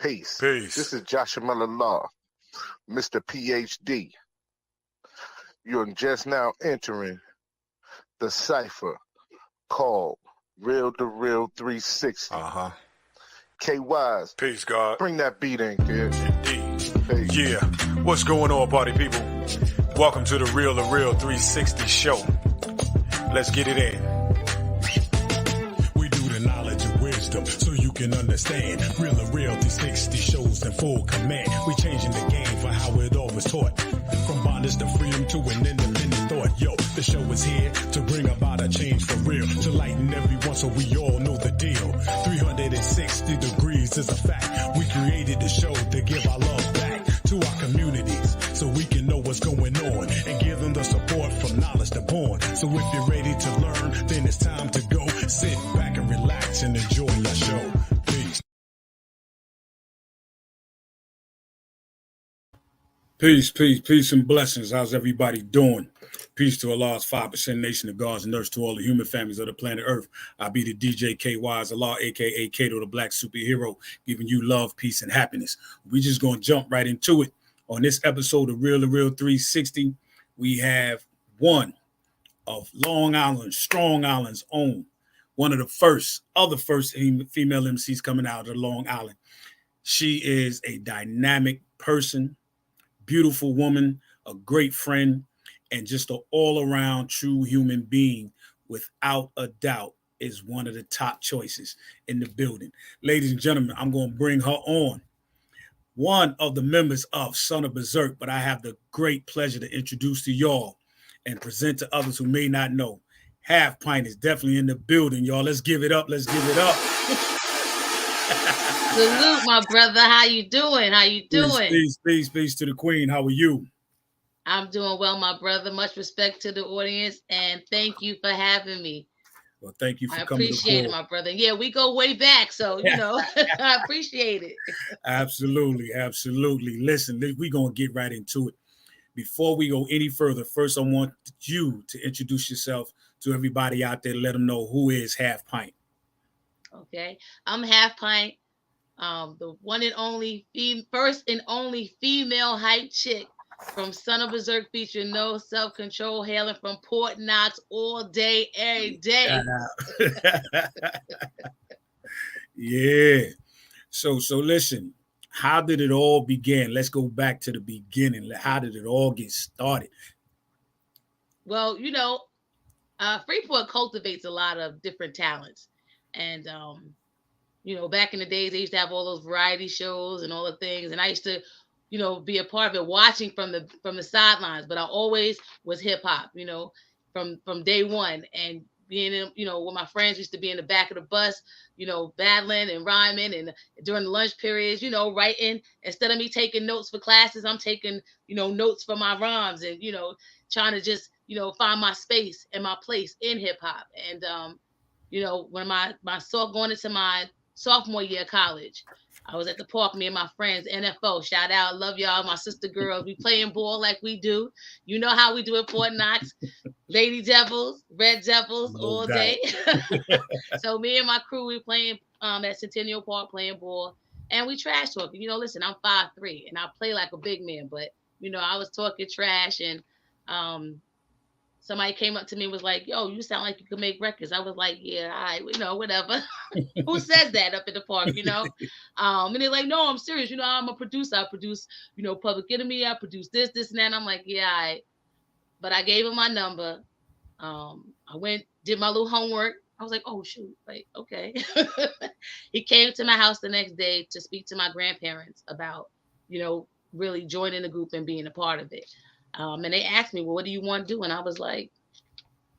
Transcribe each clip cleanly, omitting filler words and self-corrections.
Peace. Peace. This is Joshua Miller Law, Mr. PhD. You're just now entering the cipher called Real to Real 360. K-Wise. Peace, God. Bring that beat in, kid. Indeed. Peace. Yeah. What's going on, party people? Welcome to the Real to Real 360 show. Let's get it in. We do the knowledge of wisdom so you can understand. Real to Real 360 shows in full command. We changing the game for how it all was taught. From bondage to freedom to an independent thought. Yo, the show is here to bring about a change for real. To lighten everyone so we all know the deal. 360 degrees is a fact. We created the show to give our love back to our communities so we can know what's going on and give them the support from knowledge to born. So if you're ready to learn, then it's time to go. Sit back and relax and enjoy your show. Peace. Peace and blessings. How's everybody doing? Peace to Allah's 5% nation of God's nurse to all the human families of the planet Earth. I be the DJ KY's Allah, aka Kato, the black superhero, giving you love, peace, and happiness. We just gonna jump right into it. On this episode of Real to Real 360, we have one of Long Island, Strong Island's own, one of the first female MCs coming out of Long Island. She is a dynamic person, beautiful woman, a great friend, and just an all-around true human being, without a doubt, is one of the top choices in the building. Ladies and gentlemen, I'm going to bring her on. One of the members of Son of Bazerk, but I have the great pleasure to introduce to y'all and present to others who may not know. Half Pint is definitely in the building, y'all. Let's give it up. Let's give it up. Salute, my brother. How you doing? Peace to the queen. How are you? I'm doing well, my brother. Much respect to the audience, and thank you for having me. Well, thank you for coming. I appreciate it, my brother. Yeah, we go way back, so I appreciate it. Absolutely. Listen, we're gonna get right into it. Before we go any further, first I want you to introduce yourself to everybody out there. Let them know who is Half Pint. Okay, I'm Half Pint, the one and only first and only female hype chick from Son of Bazerk, featuring no self-control, hailing from Port Knox all day, every day. Yeah. So listen, how did it all begin? Let's go back to the beginning. How did it all get started? Well, Freeport cultivates a lot of different talents. And, back in the days, they used to have all those variety shows and all the things. And I used to, be a part of it, watching from the sidelines. But I always was hip hop, from day one. And being in, when my friends used to be in the back of the bus, battling and rhyming, and during the lunch periods, writing. Instead of me taking notes for classes, I'm taking, notes for my rhymes, and, trying to just, find my space and my place in hip hop. And, when going into my sophomore year of college, I was at the park, me and my friends, NFO, shout out, love y'all, my sister girls. We playing ball like we do. You know how we do at Fort Knox. Lady Devils, Red Devils, all day. So me and my crew, we playing at Centennial Park, playing ball, and we trash talking. Listen, I'm 5'3", and I play like a big man, but, I was talking trash, and somebody came up to me and was like, yo, you sound like you could make records. I was like, yeah, whatever. Who says that up in the park, And they're like, no, I'm serious. I'm a producer. I produce, Public Enemy. I produce this, and that. And I'm like, yeah, all right. But I gave him my number. I went, did my little homework. I was like, oh, shoot. Like, okay. He came to my house the next day to speak to my grandparents about, really joining the group and being a part of it. And they asked me, well, what do you want to do? And I was like,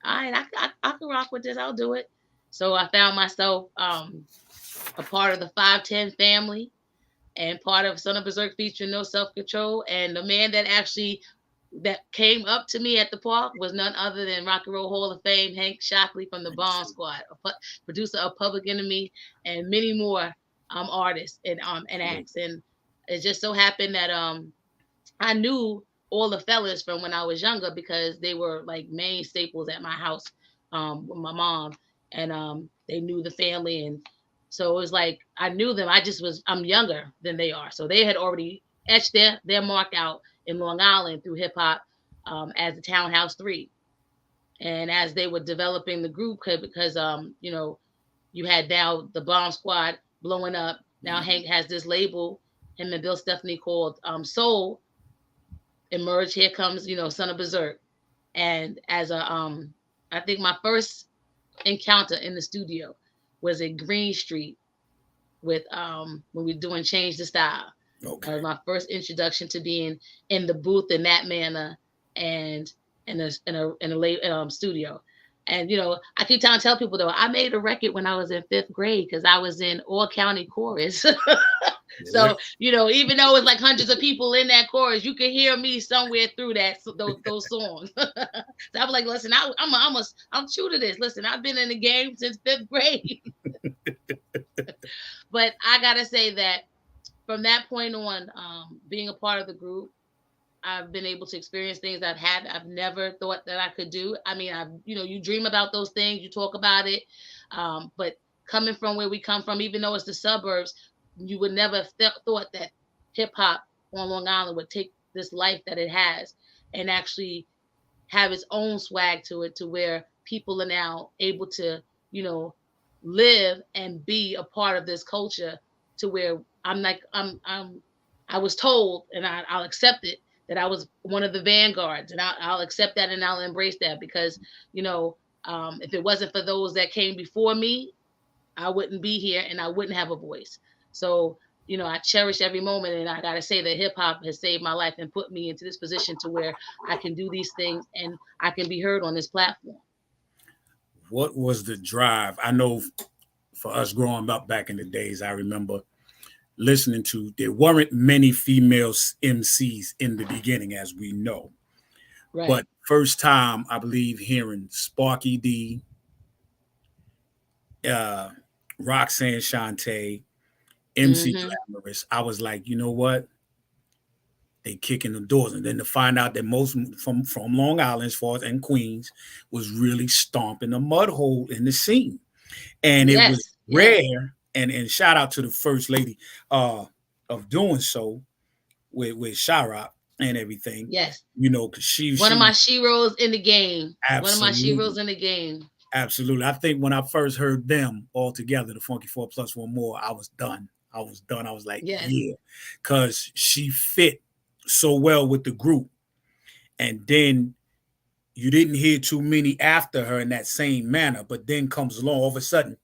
all right, I can rock with this. I'll do it. So I found myself a part of the 510 family and part of Son of Bazerk, featuring no self-control. And the man that came up to me at the park was none other than Rock and Roll Hall of Fame Hank Shockley from the Bomb Squad, a producer of Public Enemy and many more artists and acts. And it just so happened that I knew all the fellas from when I was younger, because they were like main staples at my house with my mom, and they knew the family, and So it was like I knew them. I'm younger than they are. So they had already etched their mark out in Long Island through hip hop as the Townhouse 3. And as they were developing the group, because you had now the Bomb Squad blowing up. Now Hank has this label, him and Bill Stephanie, called Soul. Emerge. Here comes, Son of Bazerk. And as I think my first encounter in the studio was at Green Street with when we were doing Change the Style. Okay. That was my first introduction to being in the booth in that manner and in a studio. And I keep tell people though, I made a record when I was in 5th grade because I was in all county chorus. So even though it's like hundreds of people in that chorus, you could hear me somewhere through those songs. So I was like, listen, I'm true to this. Listen, I've been in the game since 5th grade. But I gotta say that from that point on, being a part of the group, I've been able to experience things I've never thought that I could do. I mean, you dream about those things, you talk about it, but coming from where we come from, even though it's the suburbs, you would never thought that hip hop on Long Island would take this life that it has and actually have its own swag to it, to where people are now able to, live and be a part of this culture, to where I was told, and I'll accept it, that I was one of the vanguards, and I'll accept that and I'll embrace that, because, if it wasn't for those that came before me, I wouldn't be here and I wouldn't have a voice. So, I cherish every moment, and I got to say that hip hop has saved my life and put me into this position to where I can do these things and I can be heard on this platform. What was the drive? I know for us growing up back in the days, I remember listening to, there weren't many female MCs in the beginning, as we know. Right. But first time, I believe, hearing Sparky D, Roxanne Shante, MC Glamorous, I was like, you know what? They kicking the doors. And then to find out that most from Long Island, as far as and Queens, was really stomping a mud hole in the scene. And it was rare. And shout out to the first lady of doing so with Shyrock and everything. Yes. Because she's one of my sheroes in the game. Absolutely. One of my sheroes in the game. Absolutely. I think when I first heard them all together, the Funky 4 Plus One More, I was done. I was like, yeah, because she fit so well with the group. And then you didn't hear too many after her in that same manner, but then comes along all of a sudden,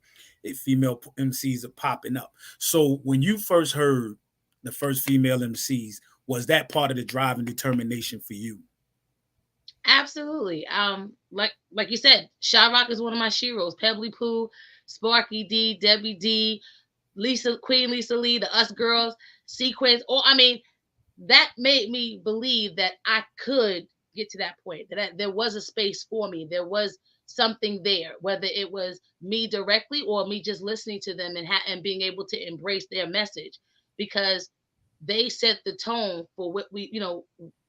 female MCs are popping up. So when you first heard the first female MCs, was that part of the drive and determination for you? Absolutely. Like you said, Shyrock is one of my sheroes. Pebbly Pooh, Sparky D, Debbie D, Queen Lisa Lee, the Us Girls, Sequence. That made me believe that I could get to that point, that there was a space for me. There was something there, whether it was me directly or me just listening to them and being able to embrace their message, because they set the tone for what we,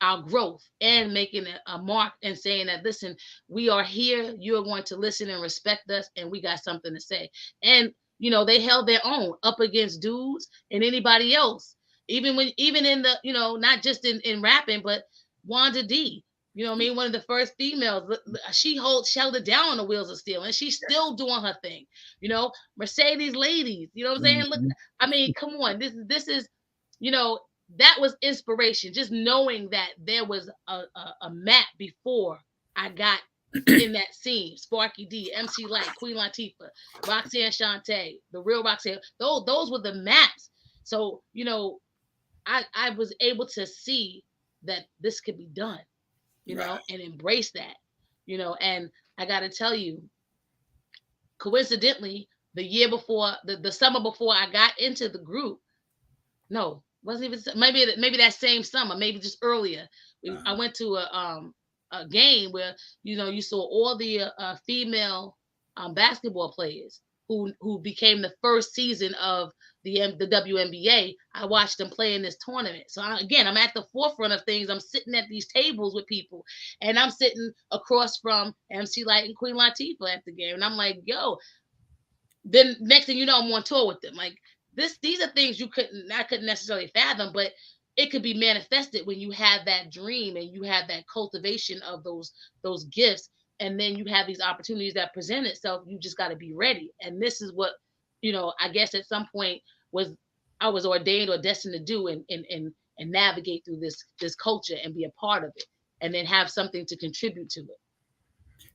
our growth, and making a mark and saying that, listen, we are here, you're going to listen and respect us, and we got something to say. And they held their own up against dudes and anybody else, even in the, not just in rapping, but Wanda D, one of the first females, she held it down on the Wheels of Steel, and she's still doing her thing. Mercedes Ladies, you know what I'm saying? Look, come on, this is, that was inspiration. Just knowing that there was a map before I got in that scene. Sparky D, MC Light, Queen Latifah, Roxanne Shante, the real Roxanne. Those were the maps. So, I was able to see that this could be done, right, and embrace that, and I got to tell you, coincidentally, the year before, the summer before I got into the group, no, wasn't even, maybe that same summer, maybe just earlier, I went to a game where, you saw all the female basketball players who became the first season of the WNBA. I watched them play in this tournament. So I'm at the forefront of things. I'm sitting at these tables with people, and I'm sitting across from MC Light and Queen Latifah at the game. And I'm like, yo, then next thing you know, I'm on tour with them. Like these are things I couldn't necessarily fathom, but it could be manifested when you have that dream and you have that cultivation of those gifts, and then you have these opportunities that present itself. You just got to be ready. And this is what, I guess at some point I was ordained or destined to do, and navigate through this culture and be a part of it, and then have something to contribute to it.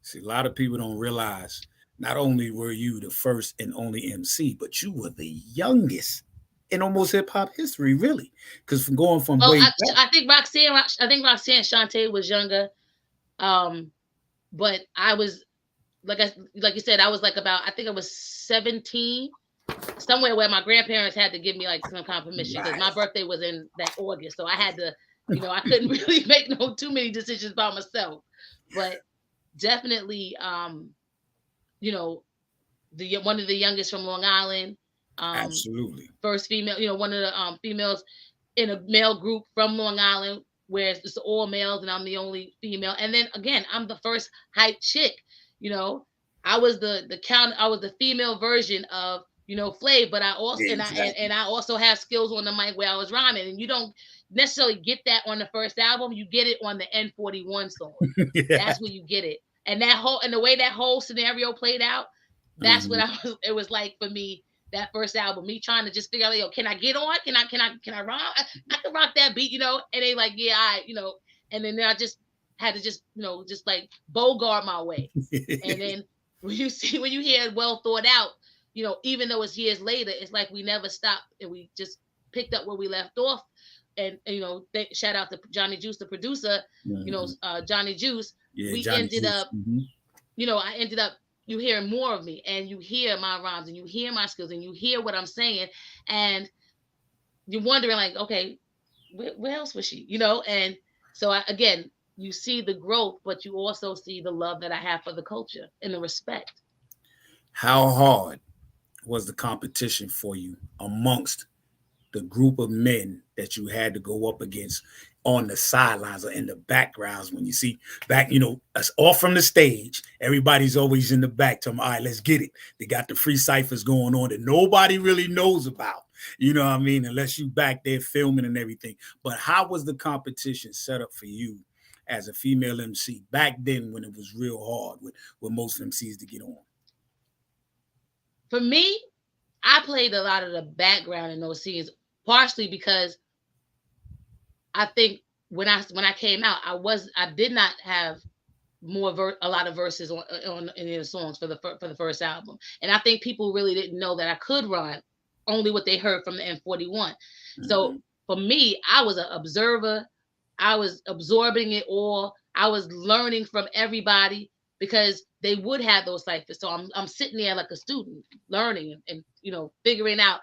See, a lot of people don't realize not only were you the first and only MC, but you were the youngest in almost hip hop history, really. Because from going from way back, I think Roxanne Shante was younger, but I was like you said, I was like I think I was 17, somewhere where my grandparents had to give me like some kind of permission, because my birthday was in that August, so I had to, I couldn't really make too many decisions by myself, but definitely, one of the youngest from Long Island. Absolutely. First female, one of the females in a male group from Long Island, where it's all males and I'm the only female. And then again, I'm the first hype chick. I was I was the female version of Flav, but I also and I also have skills on the mic where I was rhyming, and you don't necessarily get that on the first album. You get it on the N41 song. Yeah. That's where you get it. And the way that whole scenario played out, that's what it was like for me. That first album, me trying to just figure out, can I get on? Can I rhyme? I can rock that beat, and they like, yeah, and then I just had to just like bogart my way. And then when you hear Well Thought Out, even though it's years later, it's like we never stopped and we just picked up where we left off. And shout out to Johnny Juice, the producer, Johnny Juice. Yeah, we Johnny ended Juice. Up, I ended up. You hear more of me, and you hear my rhymes, and you hear my skills, and you hear what I'm saying, and you're wondering like, okay, where else was she? And so again, you see the growth, but you also see the love that I have for the culture and the respect. How hard was the competition for you amongst the group of men that you had to go up against on the sidelines or in the backgrounds? When you see back, us off from the stage, everybody's always in the back telling them, all right, let's get it. They got the free ciphers going on that nobody really knows about, unless you back there filming and everything. But how was the competition set up for you as a female MC back then, when it was real hard with most MCs to get on? For me, I played a lot of the background in those scenes, partially because I think when I came out, I did not have a lot of verses on in the songs for the first album, and I think people really didn't know that I could rhyme, only what they heard from the N41. Mm-hmm. So for me, I was an observer. I was absorbing it all. I was learning from everybody, because they would have those ciphers. So I'm sitting there like a student, learning and figuring out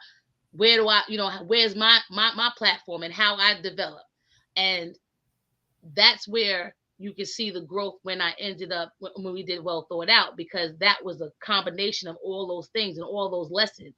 where do I, where's my platform and how I develop. And that's where you can see the growth when I ended up, when we did Well Thought Out, because that was a combination of all those things and all those lessons.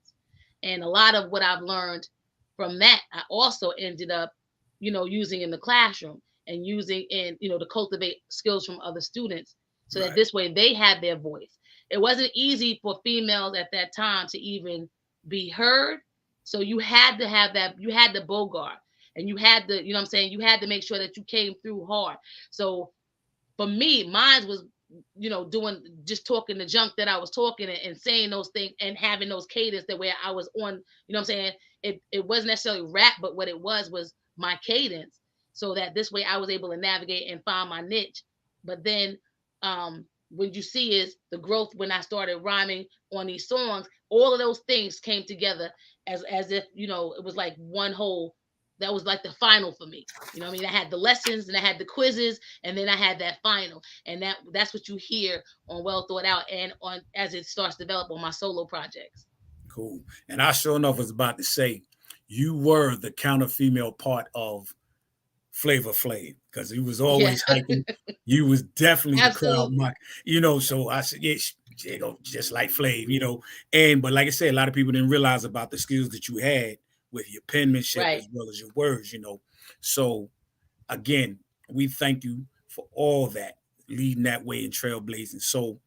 And a lot of what I've learned from that, I also ended up, using in the classroom and using in, to cultivate skills from other students, so that this way they had their voice. It wasn't easy for females at that time to even be heard. So you had to have that, you had to bogart. And you had to, you had to make sure that you came through hard. So for me, mine was, just talking the junk that I was talking and saying those things and having those cadence that where I was on, it wasn't necessarily rap, but what it was my cadence. So that this way I was able to navigate and find my niche. But then what you see is the growth when I started rhyming on these songs. All of those things came together as if, it was like one whole. That was like the final for me. I had the lessons and I had the quizzes, and then I had that final. And that's what you hear on Well Thought Out and on as it starts to develop on my solo projects. Cool. And I sure enough was about to say, you were the counter female part of Flavor Flav, because he was always hyping. You was definitely the crowd mock, so I said, yeah, just like Flav, but like I said, a lot of people didn't realize about the skills that you had with your penmanship as well as your words, So again, we thank you for all that, leading that way and trailblazing. So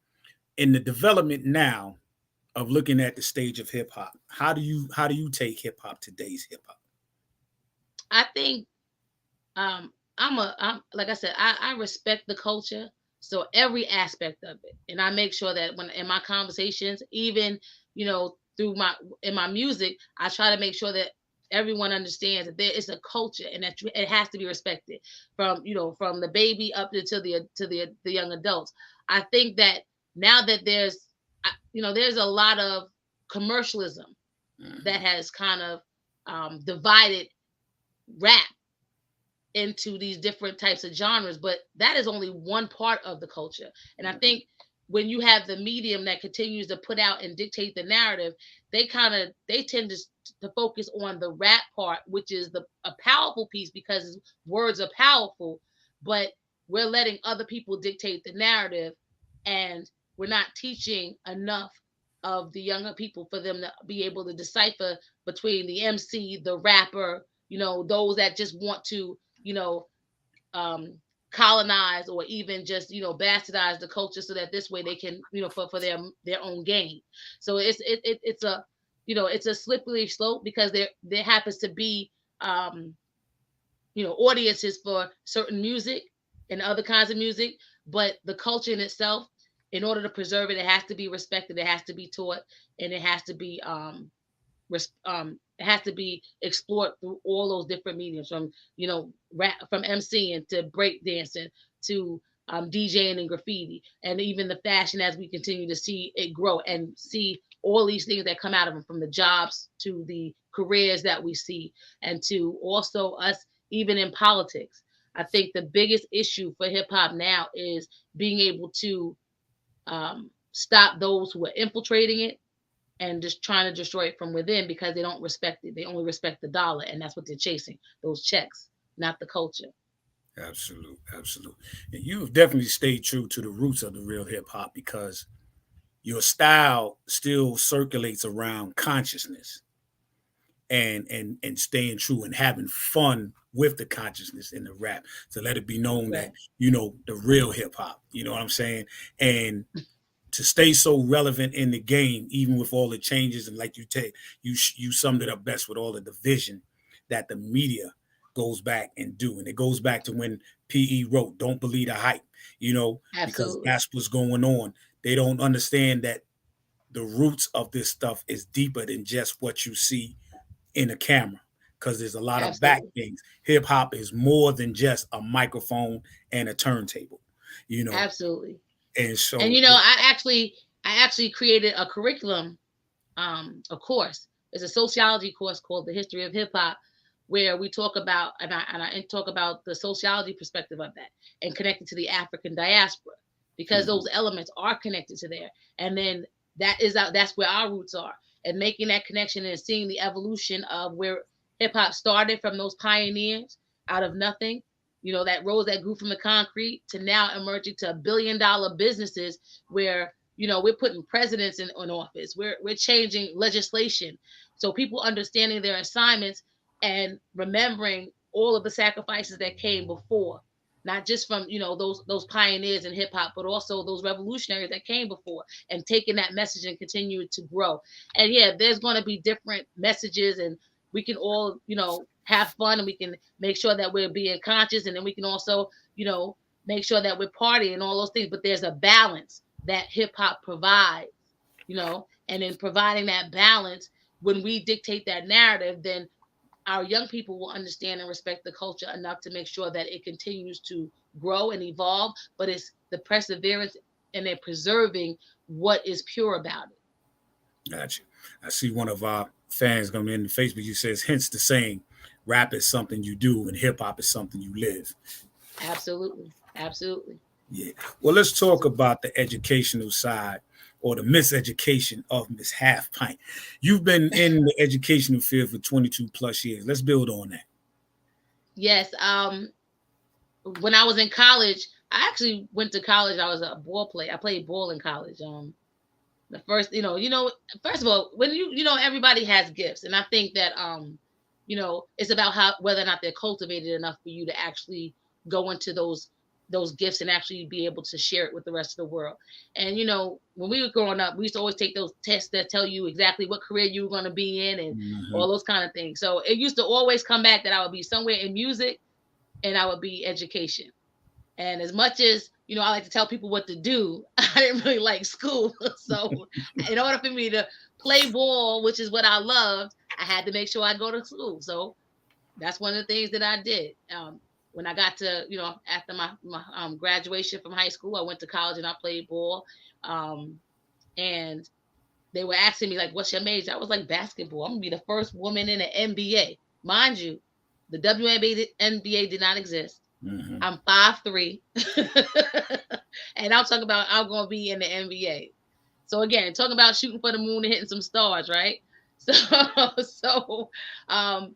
in the development now, of looking at the stage of hip hop, how do you take hip hop, today's hip hop? I think I'm like I said, I respect the culture. So every aspect of it. And I make sure that when in my conversations, even, through in my music, I try to make sure that everyone understands that there is a culture and that it has to be respected from the baby up until the young adults. I think that now that there's a lot of commercialism that has kind of divided rap into these different types of genres, but that is only one part of the culture. And I think when you have the medium that continues to put out and dictate the narrative, they tend to focus on the rap part, which is a powerful piece because words are powerful, but we're letting other people dictate the narrative, and we're not teaching enough of the younger people for them to be able to decipher between the MC, the rapper, those that just want to colonize or even just bastardize the culture so that this way they can for their own gain. So it's a slippery slope because there happens to be audiences for certain music and other kinds of music, but the culture in itself, in order to preserve it, it has to be respected, it has to be taught, and it has to be explored through all those different mediums, from rap, from MCing to break dancing to DJing and graffiti, and even the fashion, as we continue to see it grow and see all these things that come out of them, from the jobs to the careers that we see, and to also us even in politics. I think the biggest issue for hip hop now is being able to stop those who are infiltrating it and just trying to destroy it from within, because they don't respect it. They only respect the dollar, and that's what they're chasing, those checks, not the culture. Absolute. And you've definitely stayed true to the roots of the real hip hop, because your style still circulates around consciousness and staying true and having fun with the consciousness in the rap, to let it be known that, the real hip hop, you know what I'm saying? And to stay so relevant in the game, even with all the changes, and like you summed it up best with all the division that the media goes back and do. And it goes back to when PE wrote, "Don't believe the hype," because that's what's going on. They don't understand that the roots of this stuff is deeper than just what you see in a camera, because there's a lot of back things. Hip hop is more than just a microphone and a turntable, Absolutely. And so, and I actually created a curriculum, a course. It's a sociology course called The History of Hip Hop, where we talk about and I talk about the sociology perspective of that and connected to the African diaspora, because those elements are connected to there. And then that's where our roots are, and making that connection and seeing the evolution of where hip hop started from those pioneers out of nothing. That rose that grew from the concrete to now emerging to $1 billion businesses where, we're putting presidents in office. We're changing legislation. So people understanding their assignments and remembering all of the sacrifices that came before, not just from, those pioneers in hip hop, but also those revolutionaries that came before, and taking that message and continue to grow. And yeah, there's going to be different messages, and we can all, have fun, and we can make sure that we're being conscious, and then we can also, make sure that we're partying and all those things. But there's a balance that hip hop provides, and in providing that balance, when we dictate that narrative, then our young people will understand and respect the culture enough to make sure that it continues to grow and evolve, but it's the perseverance, and they're preserving what is pure about it. Gotcha. I see one of our fans coming in Facebook. You says, hence the saying, rap is something you do and hip hop is something you live. Absolutely. Yeah. Well, let's talk about the educational side, or the miseducation of Miss Half Pint. You've been in the educational field for 22 plus years. Let's build on that. Yes. When I was in college, I actually went to college. I was a ball player. I played ball in college. The first, first of all, when everybody has gifts, and I think that it's about whether or not they're cultivated enough for you to actually go into those those gifts and actually be able to share it with the rest of the world. And, you know, when we were growing up, we used to always take those tests that tell you exactly what career you were going to be in and all those kind of things. So it used to always come back that I would be somewhere in music and I would be education. And as much as, you know, I like to tell people what to do, I didn't really like school. So in order for me to play ball, which is what I loved, I had to make sure I go to school. So that's one of the things that I did. When I got to, you know, after my graduation from high school, I went to college and I played ball. And they were asking me, like, what's your major? I was like, basketball. I'm going to be the first woman in the NBA. Mind you, the WNBA did not exist. I'm 5'3", and I'm talking about I'm going to be in the NBA. So again, talking about shooting for the moon and hitting some stars, right? So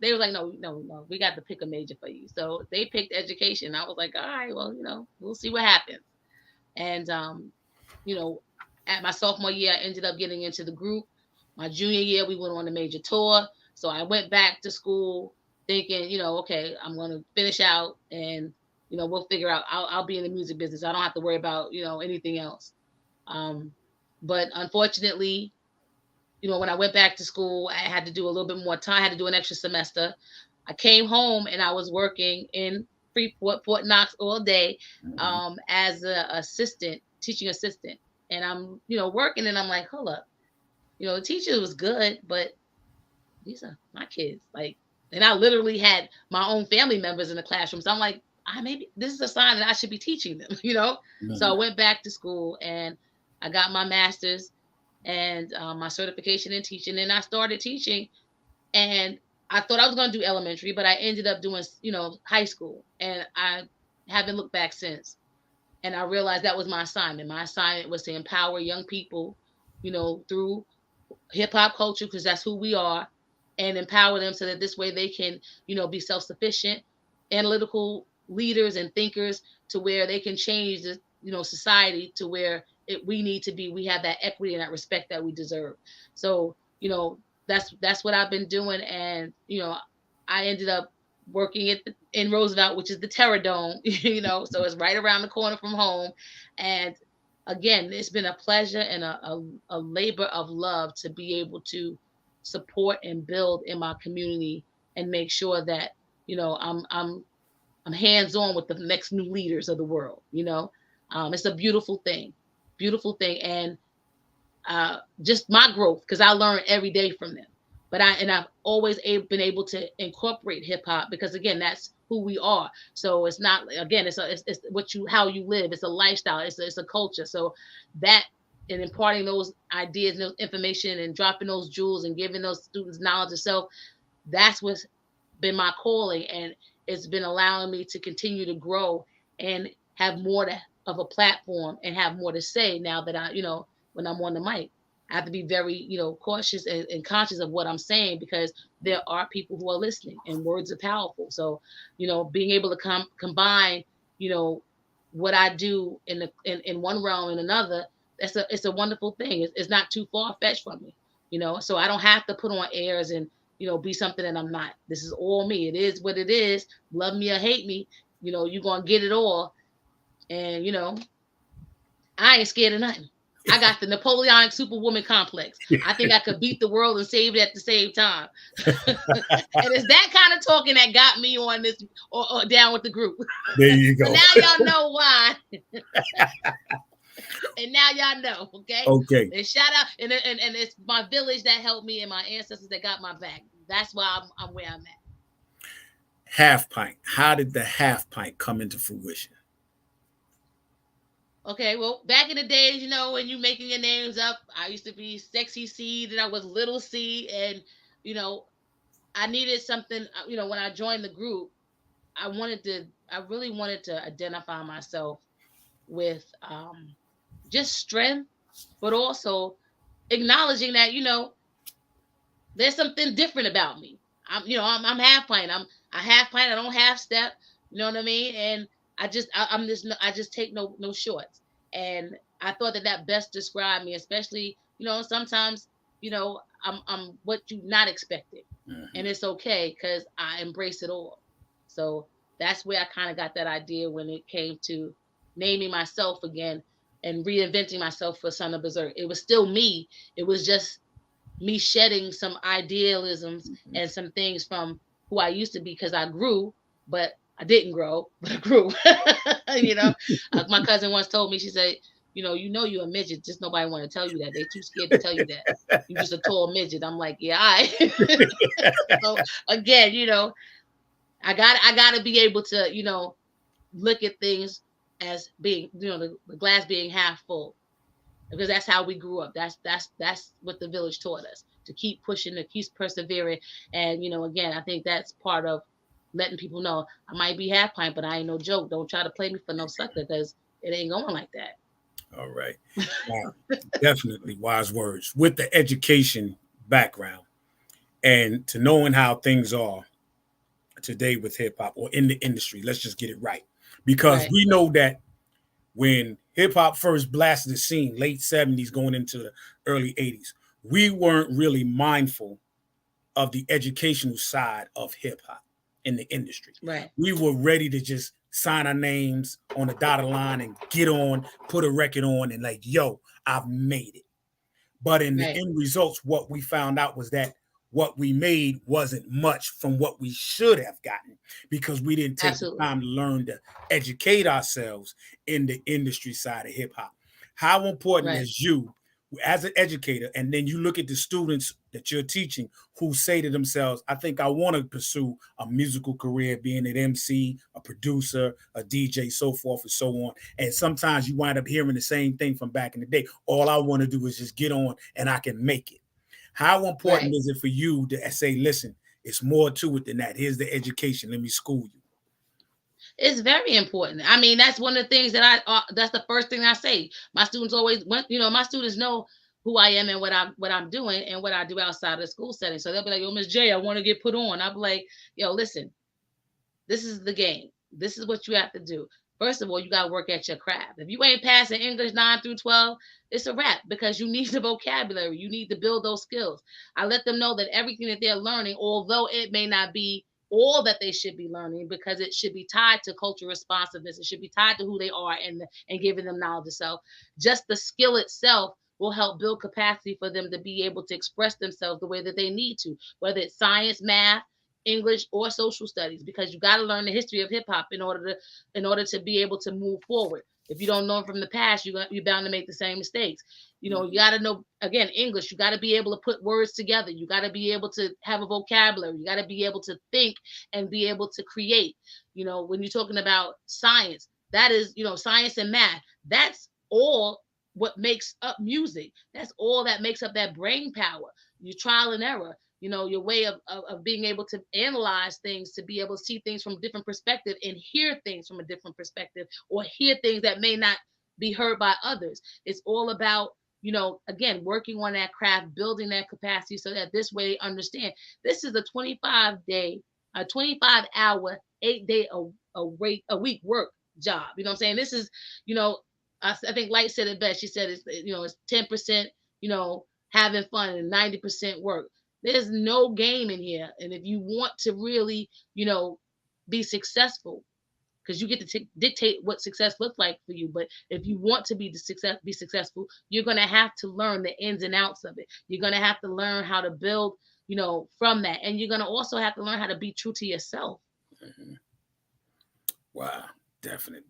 they were like, no, we got to pick a major for you. So they picked education. I was like, all right, well, you know, we'll see what happens. And you know, at my sophomore year, I ended up getting into the group. My junior year, we went on a major tour. So I went back to school thinking, you know, okay, I'm going to finish out and, you know, we'll figure out, I'll be in the music business. I don't have to worry about, you know, anything else. But unfortunately, you know, when I went back to school, I had to do a little bit more time. I had to do an extra semester. I came home and I was working in Freeport, Fort Knox all day as an assistant, teaching assistant. And I'm, you know, working and I'm like, hold up. You know, the teacher was good, but these are my kids. Like, and I literally had my own family members in the classroom. So I'm like, maybe this is a sign that I should be teaching them, you know? So I went back to school and I got my master's and my certification in teaching. And I started teaching and I thought I was going to do elementary, but I ended up doing, you know, high school. And I haven't looked back since. And I realized that was my assignment. My assignment was to empower young people, you know, through hip hop culture, because that's who we are, and empower them so that this way they can, you know, be self-sufficient, analytical leaders and thinkers to where they can change the, you know, society to where we need to be. We have that equity and that respect that we deserve. So, you know, that's what I've been doing. And, you know, I ended up working in Roosevelt, which is the Terror Dome, you know, so it's right around the corner from home. And again, it's been a pleasure and a labor of love to be able to support and build in my community and make sure that, you know, I'm hands-on with the next new leaders of the world, you know. It's a beautiful thing. And just my growth, because I learn every day from them. But I've always been able to incorporate hip hop because, again, that's who we are. So it's not, again, it's how you live. It's a lifestyle. It's a culture. So that, and imparting those ideas and those information and dropping those jewels and giving those students knowledge of self, that's what's been my calling. And it's been allowing me to continue to grow and have more of a platform and have more to say now that I, you know, when I'm on the mic. I have to be very, you know, cautious and conscious of what I'm saying because there are people who are listening and words are powerful. So, you know, being able to combine, you know, what I do in one realm and another, it's a wonderful thing. It's not too far-fetched from me, you know, so I don't have to put on airs and, you know, be something that I'm not. This is all me. It is what it is. Love me or hate me, you know, you're going to get it all. And, you know, I ain't scared of nothing. I got the Napoleonic superwoman complex. I think I could beat the world and save it at the same time. And it's that kind of talking that got me on this or down with the group. There you go. So now y'all know why. And now y'all know, okay? Okay. And shout out, and it's my village that helped me and my ancestors that got my back. That's why I'm where I'm at. Half pint. How did the half pint come into fruition? Okay, well, back in the days, you know, when you making your names up, I used to be Sexy C, then I was Little C, and, you know, I needed something, you know, when I joined the group, I really wanted to identify myself with just strength, but also acknowledging that, you know, there's something different about me. I'm half pint. I half pint. I don't half step. You know what I mean? And I just take no shorts. And I thought that best described me, especially, you know, sometimes, you know, I'm what you not expected. And it's okay because I embrace it all. So that's where I kind of got that idea when it came to naming myself again and reinventing myself for Son of Bazerk. It was still me. It was just me shedding some idealisms and some things from who I used to be, because I grew, but I didn't grow, but I grew. My cousin once told me, she said, you're a midget, just nobody want to tell you that. They too scared to tell you that. You're just a tall midget. I'm like, yeah, So again, I gotta be able to, look at things as being, the glass being half full, because that's how we grew up. That's what the village taught us, to keep pushing, to keep persevering. And again, I think that's part of letting people know I might be half pint, but I ain't no joke. Don't try to play me for no sucker, because it ain't going like that. All right. Wow. Definitely wise words. With the education background and to knowing how things are today with hip hop or in the industry, let's just get it right. Because we know that when hip hop first blasted the scene, late 70s going into the early 80s, we weren't really mindful of the educational side of hip hop in the industry. Right. We were ready to just sign our names on the dotted line and get on, put a record on, and like, yo, I've made it. But in the end results, what we found out was that what we made wasn't much from what we should have gotten, because we didn't take the time to learn to educate ourselves in the industry side of hip hop. How important is you as an educator, and then you look at the students that you're teaching who say to themselves, I think I want to pursue a musical career, being an MC, a producer, a DJ, so forth and so on. And sometimes you wind up hearing the same thing from back in the day. All I want to do is just get on and I can make it. How important is it for you to say, listen, it's more to it than that. Here's the education. Let me school you. It's very important. I mean, that's one of the things that that's the first thing I say. My students always my students know who I am and what I'm doing and what I do outside of the school setting. So they'll be like, yo, Miss J, I want to get put on. I'll be like, yo, listen, this is the game. This is what you have to do. First of all, you got to work at your craft. If you ain't passing English 9 through 12, it's a wrap, because you need the vocabulary. You need to build those skills. I let them know that everything that they're learning, although it may not be all that they should be learning, because it should be tied to cultural responsiveness. It should be tied to who they are and giving them knowledge of self. Just the skill itself will help build capacity for them to be able to express themselves the way that they need to, whether it's science, math, English, or social studies, because you got to learn the history of hip hop in order to be able to move forward. If you don't know from the past, you're bound to make the same mistakes. You got to know, again, English. You got to be able to put words together. You got to be able to have a vocabulary. You got to be able to think and be able to create. When you're talking about science, that is, science and math. That's all what makes up music. That's all that makes up that brain power. Your trial and error. Your way of being able to analyze things, to be able to see things from a different perspective and hear things from a different perspective, or hear things that may not be heard by others. It's all about, again, working on that craft, building that capacity so that this way understand this is a 25-hour, 8-day a week work job. You know what I'm saying? This is, I think Light said it best. She said it's 10%, having fun and 90% work. There's no game in here. And if you want to really, be successful, because you get to dictate what success looks like for you. But if you want to be successful, you're going to have to learn the ins and outs of it. You're going to have to learn how to build, from that. And you're going to also have to learn how to be true to yourself. Mm-hmm. Wow. Definite.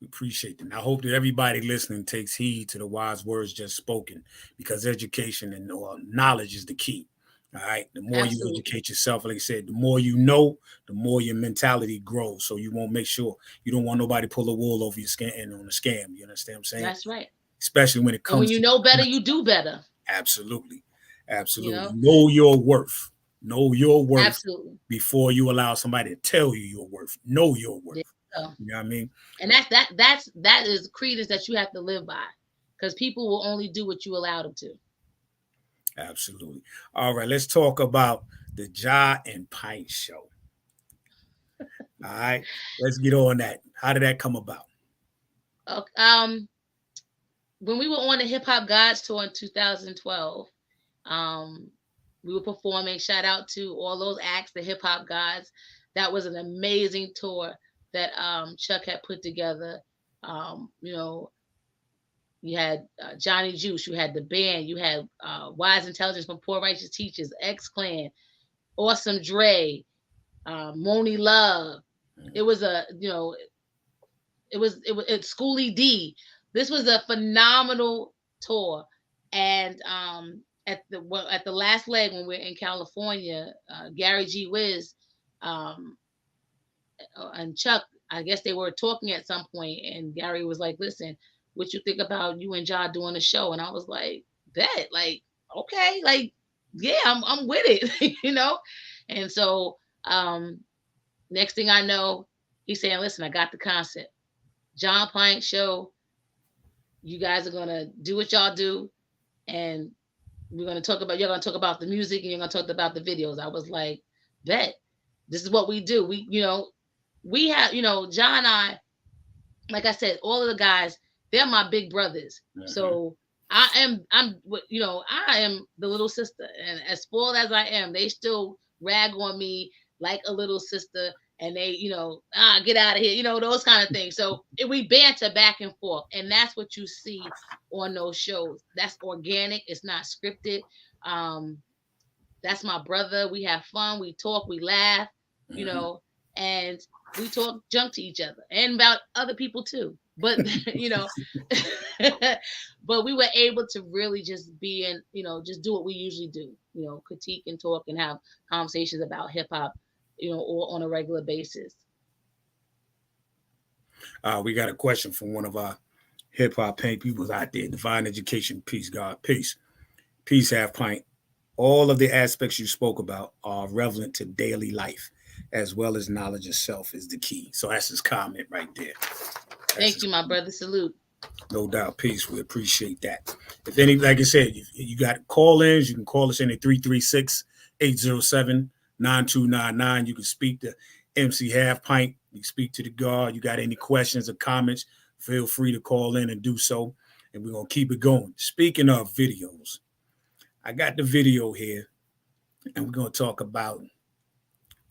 We appreciate that. And I hope that everybody listening takes heed to the wise words just spoken, because education and knowledge is the key. All right. The more you educate yourself, like I said, the more you know, the more your mentality grows. So you won't make sure you don't want nobody pull the wool over your skin and on a scam. You understand what I'm saying? That's right. Especially when it comes when you know better, you do better. Absolutely. Know your worth. Know your worth. Absolutely. Before you allow somebody to tell you your worth. Know your worth. Yeah. You know what I mean? And that is credence that you have to live by, because people will only do what you allow them to. Absolutely. All right, let's talk about the Ja and Pint show. All right, let's get on that. How did that come about? Okay, when we were on the Hip Hop Gods tour in 2012, we were performing. Shout out to all those acts, the Hip Hop Gods. That was an amazing tour that Chuck had put together. You know, you had Johnny Juice, you had the band, you had Wise Intelligence from Poor Righteous Teachers, X Clan, Awesome Dre, Moni Love. It was it was Schoolie D. This was a phenomenal tour, and at the last leg when we're in California, Gary G. Wiz and Chuck, I guess they were talking at some point, and Gary was like, "Listen, what you think about you and Ja doing a show?" And I was like, "Bet, like, okay, like, yeah, I'm with it," you know. And so, next thing I know, he's saying, "Listen, I got the concept. John Pint show. You guys are gonna do what y'all do, and you're gonna talk about the music, and you're gonna talk about the videos." I was like, "Bet, this is what we do. We have, John and I, like I said, all of the guys, they're my big brothers. Mm-hmm. So I am the little sister, and as spoiled as I am, they still rag on me like a little sister, and they, get out of here, those kind of things. So we banter back and forth, and that's what you see on those shows. That's organic. It's not scripted. That's my brother. We have fun. We talk. We laugh. And we talk junk to each other and about other people too. But but we were able to really just be in, just do what we usually do, critique and talk and have conversations about hip hop, or on a regular basis. We got a question from one of our hip hop paint people out there. Divine education, peace, God, peace. Peace, half pint. All of the aspects you spoke about are relevant to daily life, as well as knowledge of self is the key. So that's his comment right there. Thank you, my brother. Salute. No doubt. Peace. We appreciate that. If any, like I said, you got call-ins, you can call us in at 336-807-9299. You can speak to MC Half Pint. You can speak to the guard. You got any questions or comments, feel free to call in and do so. And we're going to keep it going. Speaking of videos, I got the video here, and we're going to talk about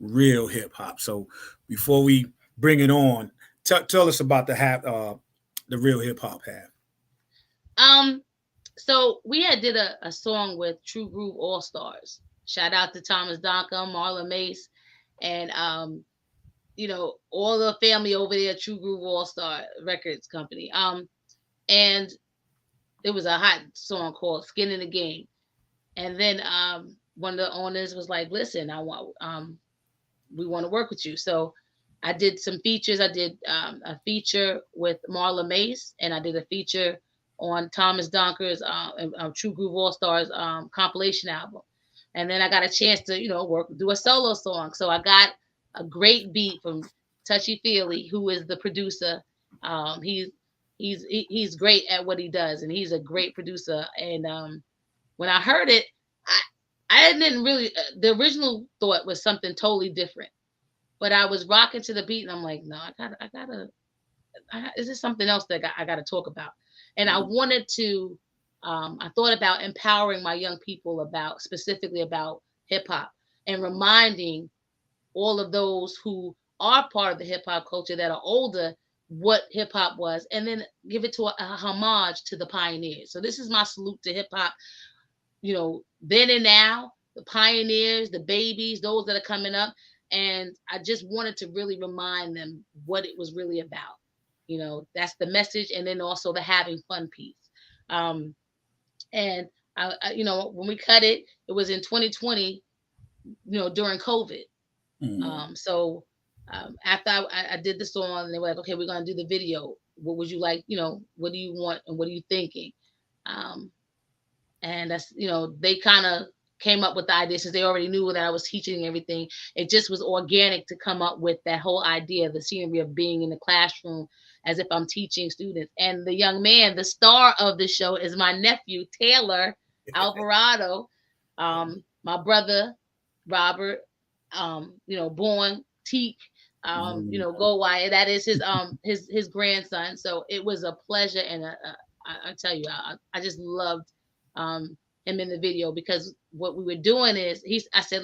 real hip hop. So before we bring it on, tell us about the real hip hop half. So we did a song with True Groove All Stars. Shout out to Thomas Donker, Marla Mace, and all the family over there, True Groove All Star Records Company. And it was a hot song called "Skin in the Game." And then one of the owners was like, "Listen, we want to work with you." So I did some features. I did a feature with Marla Mace, and I did a feature on Thomas Donker's True Groove All Stars compilation album. And then I got a chance to, do a solo song. So I got a great beat from Touchy Feely, who is the producer. He's great at what he does, and he's a great producer. And when I heard it, I didn't really, the original thought was something totally different, but I was rocking to the beat and I'm like, no, this is something else that I got to talk about. And I wanted to, I thought about empowering my young people specifically about hip hop, and reminding all of those who are part of the hip hop culture that are older what hip hop was, and then give it to a homage to the pioneers. So this is my salute to hip hop. Then and now, the pioneers, the babies, those that are coming up. And I just wanted to really remind them what it was really about. That's the message. And then also the having fun piece. And I when we cut it, it was in 2020, during COVID. Mm-hmm. So after I did the song, and they were like, okay, we're going to do the video. What would you like? What do you want? And what are you thinking? And that's, they kind of came up with the idea, since they already knew that I was teaching everything. It just was organic to come up with that whole idea, the scenery of being in the classroom as if I'm teaching students. And the young man, the star of the show, is my nephew, Taylor Alvarado, my brother, Robert, born Teak, Go Wire. That is his grandson. So it was a pleasure. And I tell you, I just loved him in the video, because what we were doing is I said,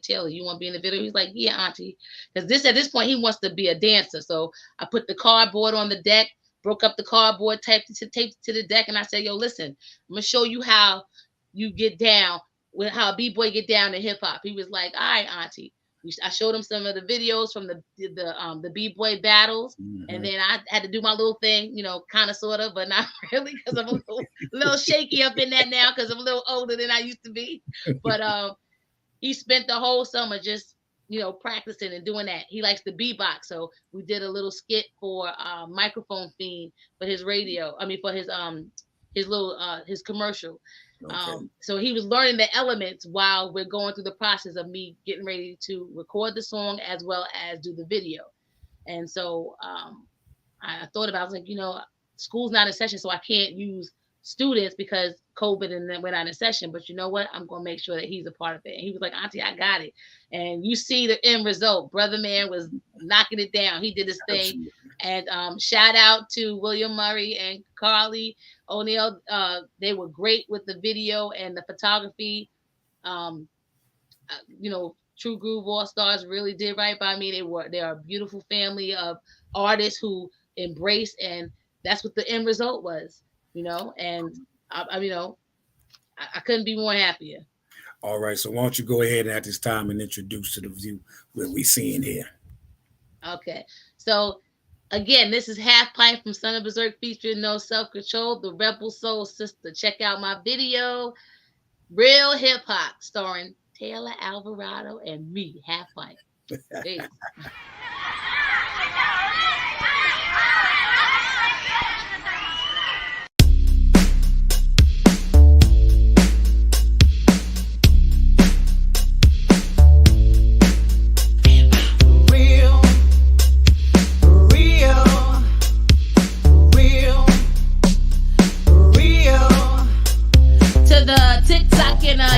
Taylor, you want to be in the video? He's like, yeah, auntie. Because at this point, he wants to be a dancer. So I put the cardboard on the deck. broke up the cardboard, taped it to the deck, and I said, yo, listen, I'm gonna show you how you get down with how a b-boy get down in hip hop. He was like, all right, auntie. I showed him some of the videos from the b-boy battles, and then I had to do my little thing, kind of, sort of, but not really, because I'm a little shaky up in that now, because I'm a little older than I used to be. But he spent the whole summer just practicing and doing that. He likes the beatbox, so we did a little skit for Microphone Fiend for his radio. I mean, for his his commercial. Okay. So he was learning the elements while we're going through the process of me getting ready to record the song as well as do the video. And so I thought about, I was like, school's not in session, so I can't use students because COVID and then we're not in session. But you know what? I'm going to make sure that he's a part of it. And he was like, auntie, I got it. And you see the end result. Brother man was knocking it down. He did his thing. Absolutely. And shout out to William Murray and Carly O'Neill. They were great with the video and the photography. True Groove All Stars really did right by me. They are a beautiful family of artists who embrace, and that's what the end result was. And I couldn't be more happier. All right, so why don't you go ahead at this time and introduce to the view what we seeing here. Okay, so again, this is Half Pint from Son of Bazerk featuring No Self Control, the Rebel Soul Sister. Check out my video, Real Hip Hop, starring Taylor Alvarado and me, Half Pint. Hey.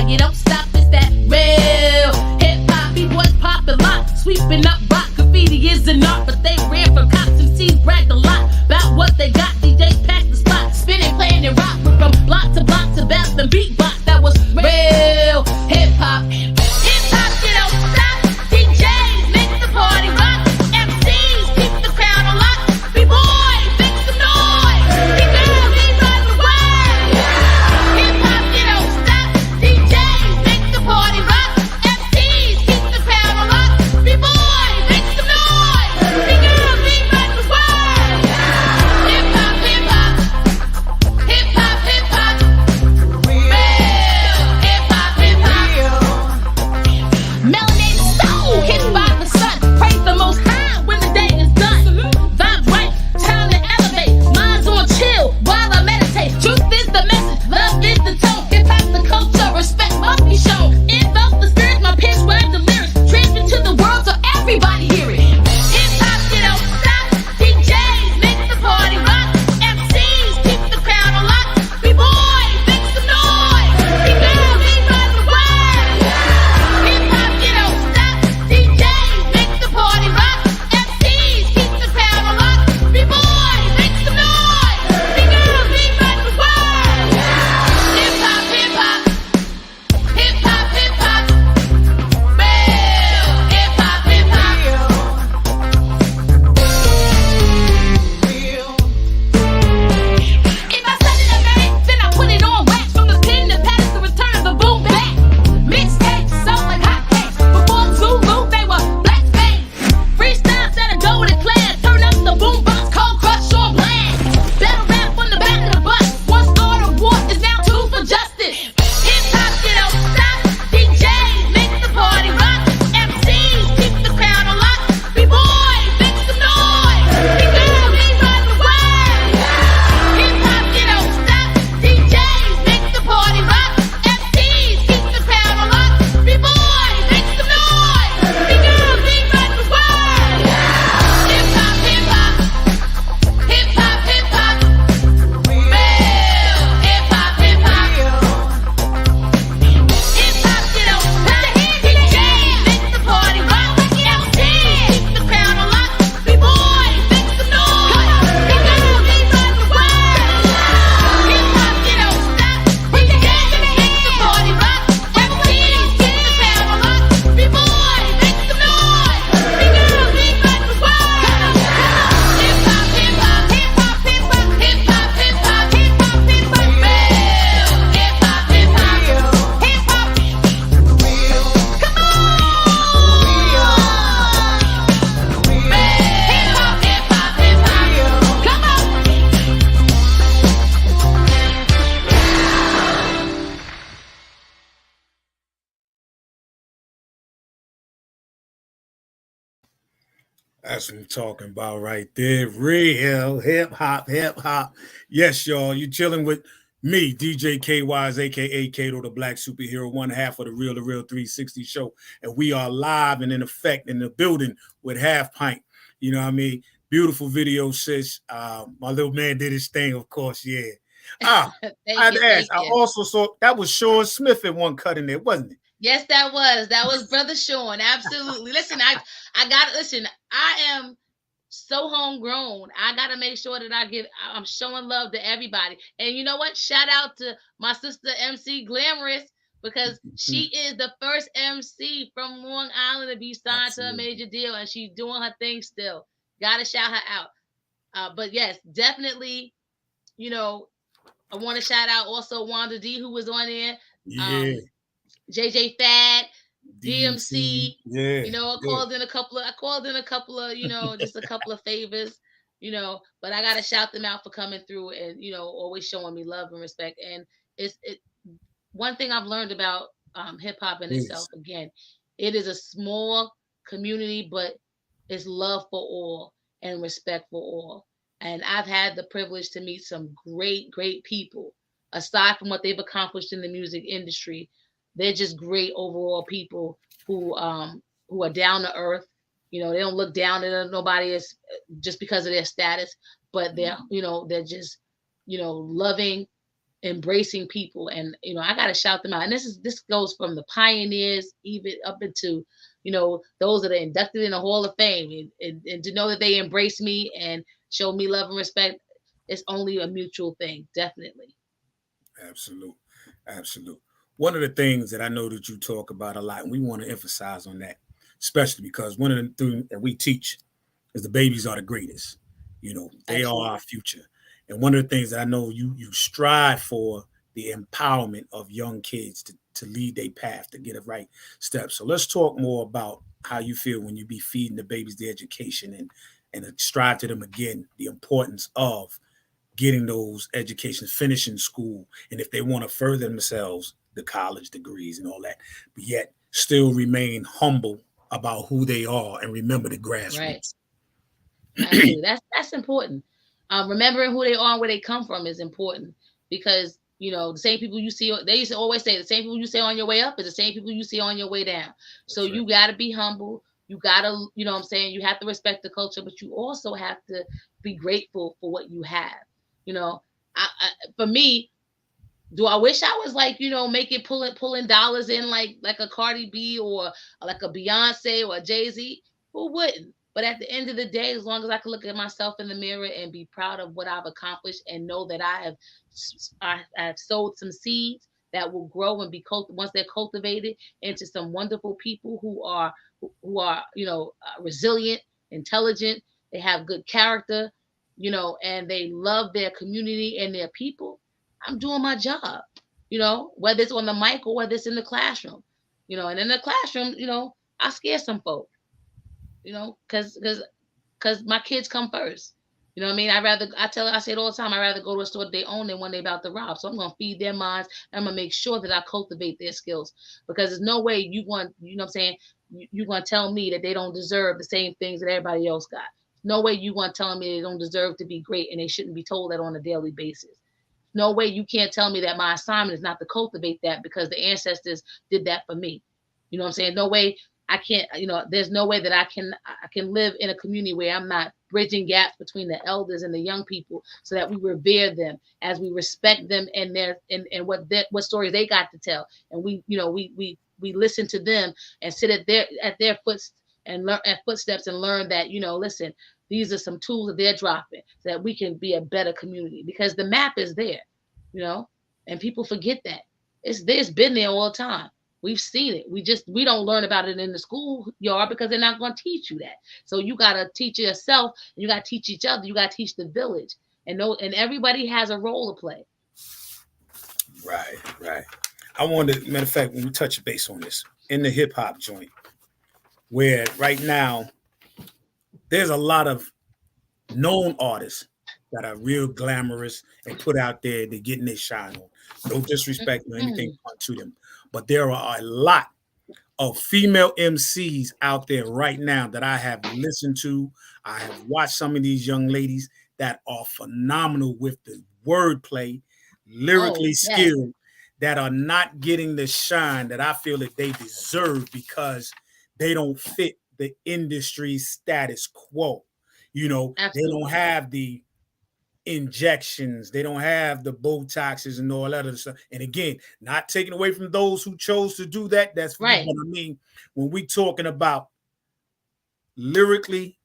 You don't stop, it's that real hip-hop. B-boys poppin' lock, sweeping up rock. Graffiti is an art, but they ran from cops. MCs bragged a lot about what they got. DJs packed the spot, spinning, playing and rock. From block to bass and beatbox. That was real hip-hop. Hip-hop, you don't stop. DJs make the party rock. MCs keep the crowd on lock. B-boys make some noise. B-girls, they run the world. Hip-hop, you don't stop. DJs make the party rock. That's what I'm talking about right there. Real hip hop, hip hop. Yes, y'all. You chilling with me, DJ KYs, aka Kato, the Black Superhero, one half of the Real 360 show. And we are live and in effect in the building with Half Pint. You know what I mean? Beautiful video, sis. My little man did his thing, of course. Yeah. I had to ask. I also saw that was Sean Smith at one cut in there, wasn't it? Yes, that was Brother Sean. Absolutely. Listen, I got listen. I am so homegrown. I gotta make sure that I'm showing love to everybody. And you know what? Shout out to my sister MC Glamorous, because she is the first MC from Long Island to be signed to a major deal, and she's doing her thing still. Gotta shout her out. But yes, definitely. You know, I want to shout out also Wanda D, who was on there. Yeah. JJ Fad, DMC. Yeah. You know, I called in a couple of, you know, just a couple of favors, you know, but I gotta shout them out for coming through and, you know, always showing me love and respect. And it's one thing I've learned about hip hop in itself, again, it is a small community, but it's love for all and respect for all. And I've had the privilege to meet some great, great people. Aside from what they've accomplished in the music industry, they're just great overall people who are down to earth. You know, they don't look down at nobody just because of their status, but they're, you know, they're just, you know, loving, embracing people. And, you know, I got to shout them out. And this goes from the pioneers even up into, you know, those that are inducted in the Hall of Fame, and to know that they embrace me and show me love and respect. It's only a mutual thing. Definitely. Absolute. One of the things that I know that you talk about a lot, and we want to emphasize on that, especially because one of the things that we teach is the babies are the greatest. You know, they are our future. And one of the things that I know you strive for, the empowerment of young kids to lead their path, to get a right step. So let's talk more about how you feel when you be feeding the babies the education and strive to them again, the importance of getting those educations, finishing school, and if they want to further themselves, the college degrees and all that, but yet still remain humble about who they are and remember the grassroots. Right. Absolutely. That's important. Remembering who they are and where they come from is important, because, you know, the same people you see, they used to always say the same people you see on your way up is the same people you see on your way down. So you got to be humble. You got to, you know what I'm saying? You have to respect the culture, but you also have to be grateful for what you have. You know, for me, do I wish I was like, you know, pulling dollars in like a Cardi B or like a Beyonce or a Jay-Z? Who wouldn't? But at the end of the day, as long as I can look at myself in the mirror and be proud of what I've accomplished and know that I have sowed some seeds that will grow and be once they're cultivated into some wonderful people who are you know, resilient, intelligent, they have good character, you know, and they love their community and their people, I'm doing my job, you know, whether it's on the mic or whether it's in the classroom, you know. And in the classroom, you know, I scare some folk, you know, because my kids come first. You know what I mean? I say it all the time, I'd rather go to a store that they own than one they about to rob. So I'm going to feed their minds. And I'm going to make sure that I cultivate their skills, because there's no way you know what I'm saying, you're going to tell me that they don't deserve the same things that everybody else got. No way you want to tell me they don't deserve to be great and they shouldn't be told that on a daily basis. No way you can't tell me that my assignment is not to cultivate that because the ancestors did that for me. You know what I'm saying? No way I can't, you know, there's no way that I can live in a community where I'm not bridging gaps between the elders and the young people, so that we revere them as we respect them and what stories they got to tell. And we listen to them and sit at their footsteps and learn that, you know, listen, these are some tools that they're dropping so that we can be a better community, because the map is there, you know, and people forget that it's been there all the time. We've seen it. We don't learn about it in the schoolyard because they're not going to teach you that. So you got to teach yourself, and you got to teach each other. You got to teach the village, and everybody has a role to play. Right. I wanted, matter of fact, when we touch base on this in the hip hop joint, where right now there's a lot of known artists that are real glamorous and put out there, they're getting their shine on. No disrespect or anything to them. But there are a lot of female MCs out there right now that I have listened to. I have watched some of these young ladies that are phenomenal with the wordplay, lyrically skilled, that are not getting the shine that I feel that they deserve because they don't fit the industry status quo. You know, Absolutely. They don't have the injections, they don't have the Botoxes and all that other stuff. And again, not taking away from those who chose to do that. That's right. What I mean when we talking about lyrically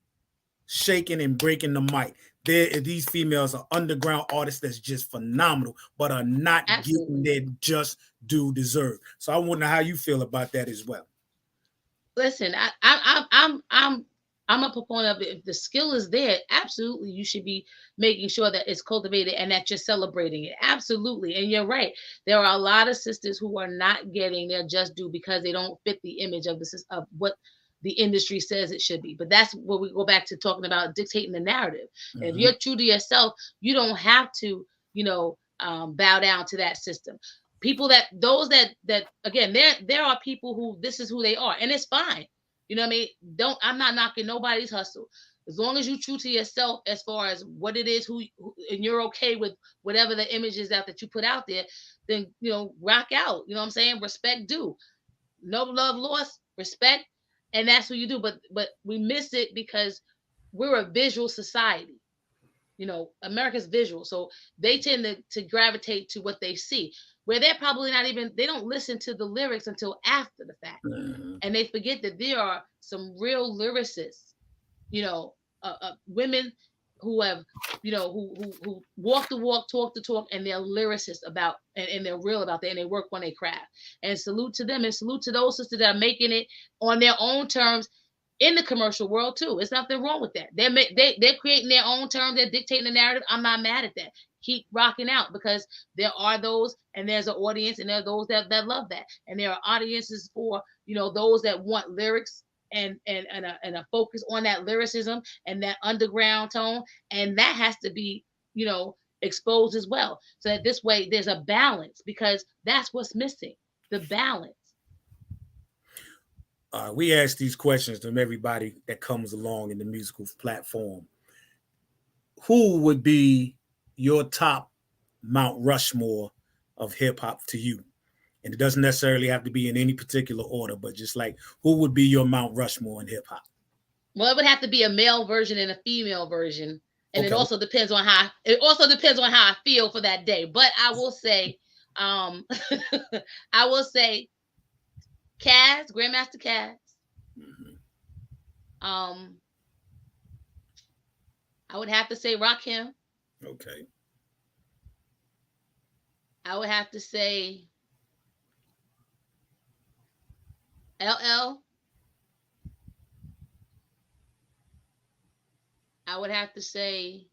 shaking and breaking the mic. These females are underground artists that's just phenomenal, but are not Absolutely. Getting their just due deserve. So I wonder how you feel about that as well. Listen, I'm a proponent of it. If the skill is there, absolutely, you should be making sure that it's cultivated and that you're celebrating it. Absolutely. And you're right. There are a lot of sisters who are not getting their just due because they don't fit the image of what the industry says it should be. But that's where we go back to talking about dictating the narrative. Mm-hmm. If you're true to yourself, you don't have to, bow down to that system. People that again, there are people who this is who they are, and it's fine. You know what I mean? I'm not knocking nobody's hustle. As long as you're true to yourself as far as what it is, who and you're okay with whatever the image is that you put out there, then, rock out. You know what I'm saying? Respect due. No love lost, respect. And that's what you do. But we miss it because we're a visual society. America's visual. So they tend to gravitate to what they see, where they're probably they don't listen to the lyrics until after the fact. Mm-hmm. And they forget that there are some real lyricists, women who have, who walk the walk, talk the talk, and they're lyricists about, and they're real about that, and they work on their craft. And salute to them, and salute to those sisters that are making it on their own terms in the commercial world too. There's nothing wrong with that. They're creating their own terms. They're dictating the narrative. I'm not mad at that. Keep rocking out, because there are those, and there's an audience, and there are those that love that, and there are audiences for those that want lyrics and a focus on that lyricism and that underground tone, and that has to be exposed as well, so that this way there's a balance, because that's what's missing, the balance. We ask these questions to everybody that comes along in the musical platform. Who would be your top Mount Rushmore of hip hop to you? And it doesn't necessarily have to be in any particular order, but just like, who would be your Mount Rushmore in hip hop? Well, it would have to be a male version and a female version. And okay. It also depends on how I feel for that day. But I will say, Kaz, Grandmaster Kaz. Mm-hmm. I would have to say Rakim. Okay. I would have to say LL. I would have to say,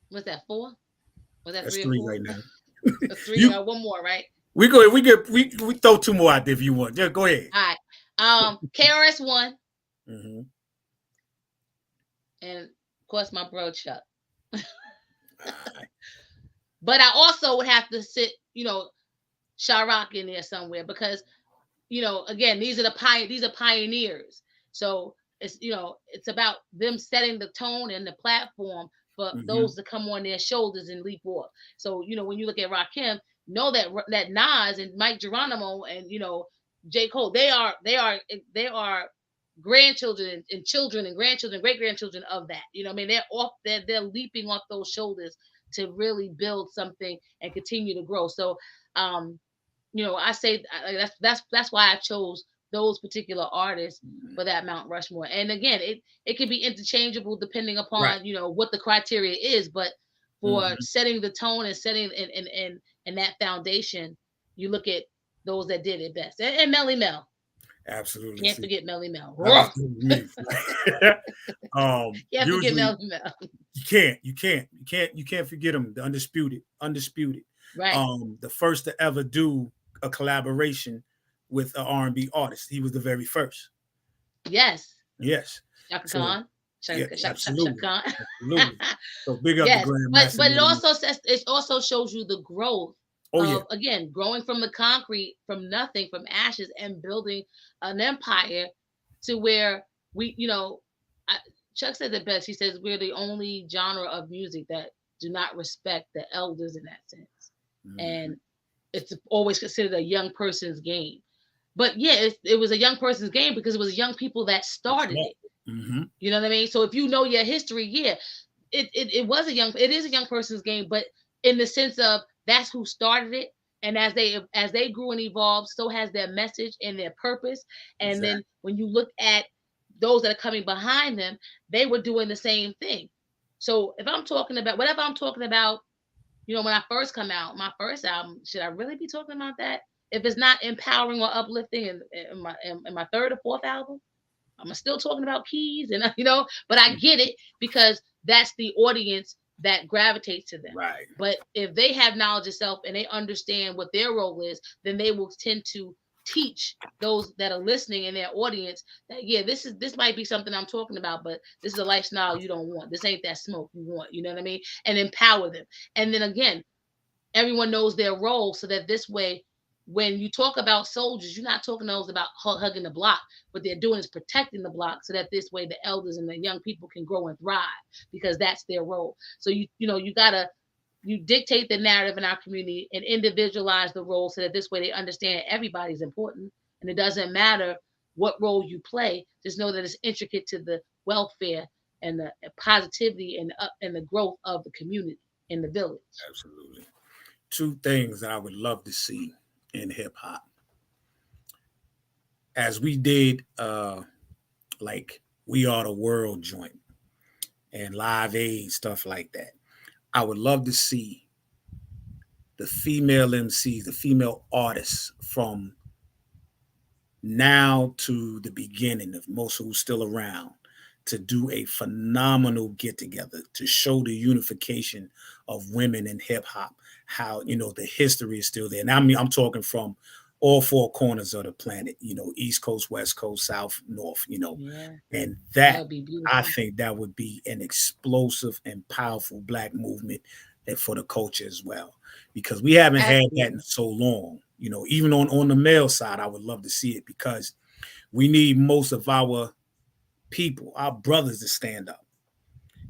what's that, 4? Was that That's 3 or 4? Right now? That's 3. One more, right? We throw 2 more out there if you want. Yeah, go ahead. All right. KRS-One. Mm-hmm. And of course my bro Chuck. But I also would have to sit, Chirac in there somewhere, because, again, these are pioneers. So it's, it's about them setting the tone and the platform for mm-hmm. those to come on their shoulders and leap off. So, when you look at Rakim, know that Nas and Mike Geronimo and, J. Cole, they are grandchildren and children and grandchildren, great grandchildren of that. They're leaping off those shoulders to really build something and continue to grow. So, I say that's why I chose those particular artists for that Mount Rushmore. And again, it can be interchangeable depending upon right. What the criteria is, but for mm-hmm. setting the tone and setting and that foundation, you look at those that did it best. And Melly Mel. Absolutely. Can't forget Melly Mel. Can't forget Melly Mel. You can't forget him. The undisputed. Right. The first to ever do a collaboration with an R&B artist. He was the very first. Yes. Shaka Khan. Absolutely. So big up the Grandmaster. But it also shows you the growth Oh yeah. of, again, growing from the concrete, from nothing, from ashes, and building an empire to where we, Chuck said it best. He says we're the only genre of music that do not respect the elders in that sense. And it's always considered a young person's game. But yeah, it was a young person's game because it was young people that started it. You know what I mean? So if you know your history, yeah, it is a young person's game, but in the sense of that's who started it. And as they grew and evolved, so has their message and their purpose. And then when you look at those that are coming behind them, they were doing the same thing. So if I'm talking about whatever I'm talking about, when I first come out, my first album, should I really be talking about that? If it's not empowering or uplifting in my third or fourth album, I'm still talking about keys and but I get it because that's the audience that gravitates to them. Right. But if they have knowledge of self and they understand what their role is, then they will tend to teach those that are listening in their audience that this might be something I'm talking about, but this is a lifestyle you don't want. This ain't that smoke you want, you know what I mean? And empower them. And then again, everyone knows their role so that this way, when you talk about soldiers, you're not talking those about hugging the block. What they're doing is protecting the block so that this way the elders and the young people can grow and thrive because that's their role. So you dictate the narrative in our community and individualize the role so that this way they understand everybody's important and it doesn't matter what role you play. Just know that it's intricate to the welfare and the positivity and the growth of the community in the village. Absolutely. Two things that I would love to see in hip hop. As we did like We Are the World joint and Live Aid, stuff like that. I would love to see the female MCs, the female artists from now to the beginning of most who's still around to do a phenomenal get together to show the unification of women in hip hop, how, the history is still there. And I'm talking from all four corners of the planet, East Coast, West Coast, South, North, and that I think that would be an explosive and powerful Black movement for the culture as well, because we haven't had that in so long, even on the male side. I would love to see it because we need most of our people, our brothers, to stand up,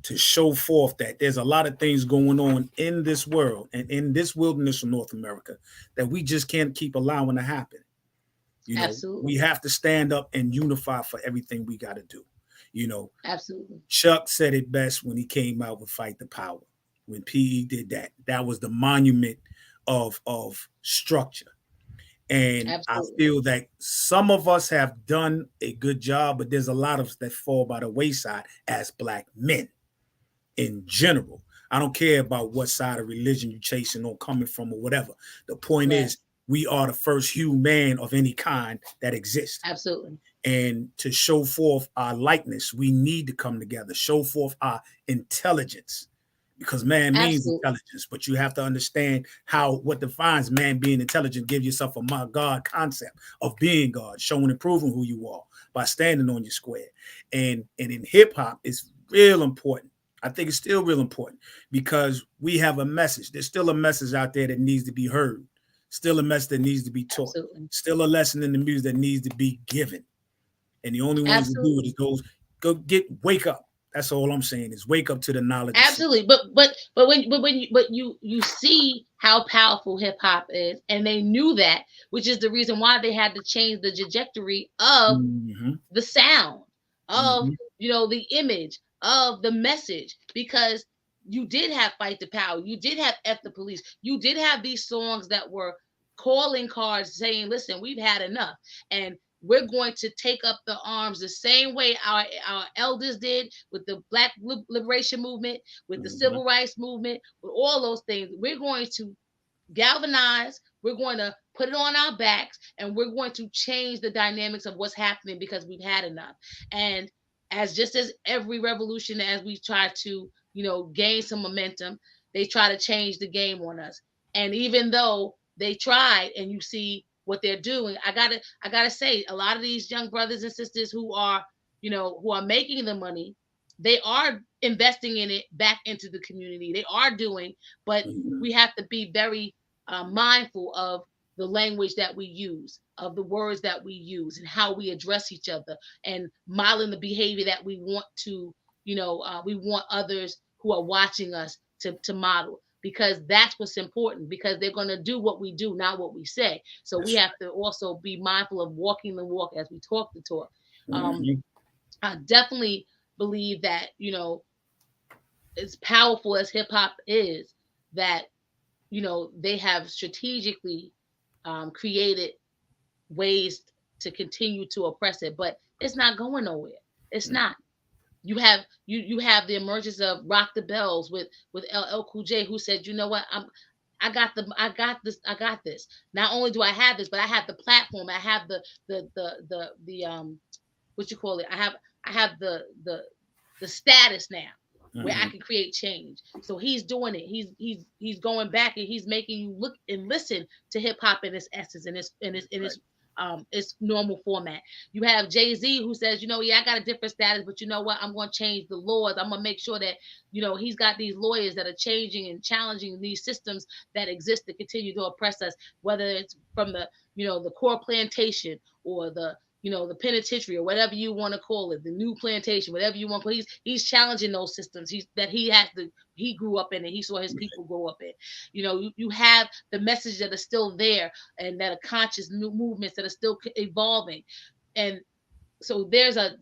to show forth that there's a lot of things going on in this world and in this wilderness of North America that we just can't keep allowing to happen. Absolutely. We have to stand up and unify for everything we got to do. Absolutely. Chuck said it best when he came out with Fight the Power. When PE did that, that was the monument of structure. And absolutely. I feel that some of us have done a good job, but there's a lot of us that fall by the wayside as Black men in general. I don't care about what side of religion you're chasing or coming from or whatever. The point is, we are the first human of any kind that exists. Absolutely. And to show forth our likeness, we need to come together, show forth our intelligence. Because man means intelligence, but you have to understand what defines man being intelligent. Give yourself a my God concept of being God, showing and proving who you are by standing on your square. And in hip hop, it's real important. I think it's still real important because we have a message. There's still a message out there that needs to be heard. Still a message that needs to be taught. Absolutely. Still a lesson in the music that needs to be given. And the only ones to do it is wake up. That's all I'm saying is wake up to the knowledge. Absolutely, but when you see how powerful hip hop is, and they knew that, which is the reason why they had to change the trajectory of the sound, of the image, of the message, because you did have Fight the Power, you did have F the Police, you did have these songs that were calling cards saying, "Listen, we've had enough," and we're going to take up the arms the same way our elders did with the Black liberation movement, with the civil rights movement, with all those things. We're going to galvanize, we're going to put it on our backs, and we're going to change the dynamics of what's happening because we've had enough. And just as every revolution, as we try to, gain some momentum, they try to change the game on us. And even though they tried, and you see what they're doing, I gotta say, a lot of these young brothers and sisters who are making the money, they are investing in it back into the community. They are doing, but we have to be very mindful of the language that we use, of the words that we use, and how we address each other, and modeling the behavior that we want to, we want others who are watching us to model, because that's what's important, because they're going to do what we do, not what we say. So we have to also be mindful of walking the walk as we talk the talk. I definitely believe that, as powerful as hip hop is, that, they have strategically created ways to continue to oppress it, but it's not going nowhere. It's not. You have the emergence of Rock the Bells with LL Cool J, who said, you know what, I got this. Not only do I have this, but I have the platform. I have the what you call it. I have the status now where I can create change. So he's doing it. He's going back, and he's making you look and listen to hip hop in its essence, in its normal format. You have Jay-Z, who says, yeah, I got a different status, but you know what? I'm going to change the laws. I'm going to make sure that, he's got these lawyers that are changing and challenging these systems that exist to continue to oppress us, whether it's from the, the core plantation, or the penitentiary, or whatever you want to call it, the new plantation, whatever you want. But he's challenging those systems he grew up in, and he saw his people grow up in. You have the message that are still there, and that are conscious new movements that are still evolving. And so there's that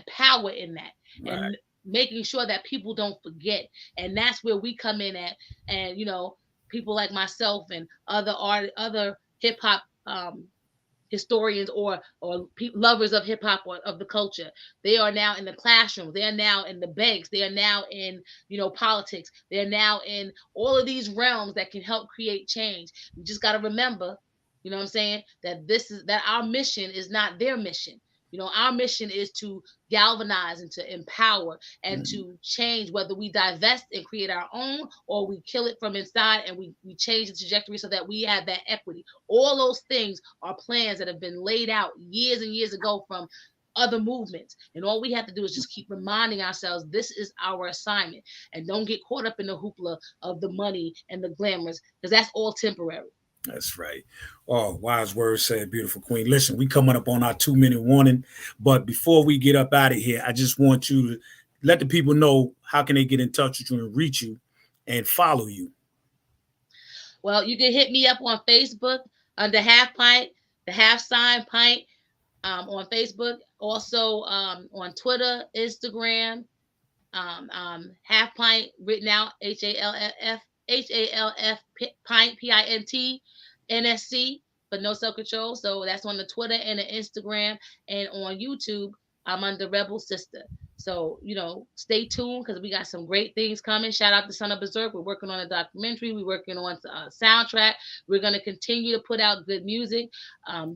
power in that, right, and making sure that people don't forget. And that's where we come in at. And people like myself and other hip hop historians or lovers of hip hop or of the culture, they are now in the classrooms, they are now in the banks, they are now in politics, they're now in all of these realms that can help create change. You just got to remember, what I'm saying, that our mission is not their mission. Our mission is to galvanize and to empower and to change, whether we divest and create our own, or we kill it from inside and we change the trajectory so that we have that equity. All those things are plans that have been laid out years and years ago from other movements. And all we have to do is just keep reminding ourselves this is our assignment, and don't get caught up in the hoopla of the money and the glamours, because that's all temporary. That's right. Oh, wise words said, beautiful queen. Listen, we coming up on our 2-minute warning, but before we get up out of here, I just want you to let the people know how can they get in touch with you and reach you and follow you. Well, you can hit me up on Facebook under Half Pint, the $.5 pint, on Facebook. Also on Twitter, Instagram, Half Pint written out, HALF Pint, PINT, NSC, but no self-control. So that's on the Twitter and the Instagram. And on YouTube, I'm under Rebel Sister. So, stay tuned, because we got some great things coming. Shout out to Son of Bazerk. We're working on a documentary. We're working on a soundtrack. We're going to continue to put out good music.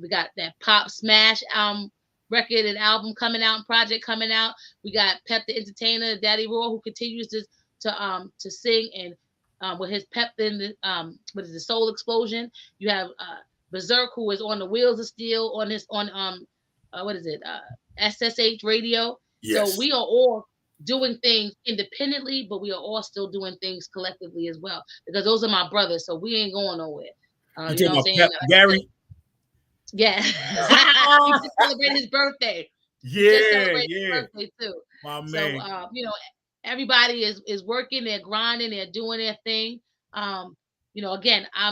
We got that Pop Smash record and album coming out, and project coming out. We got Pep the Entertainer, Daddy Raw, who continues to sing and with his pep in the Soul Explosion. You have Bazerk, who is on the Wheels of Steel on SSH radio. Yes. So we are all doing things independently, but we are all still doing things collectively as well, because those are my brothers. So we ain't going nowhere. You know what I'm saying? Gary? Yeah. He just celebrated his birthday. His birthday too. My man. So everybody is working, they're grinding, they're doing their thing. Again, I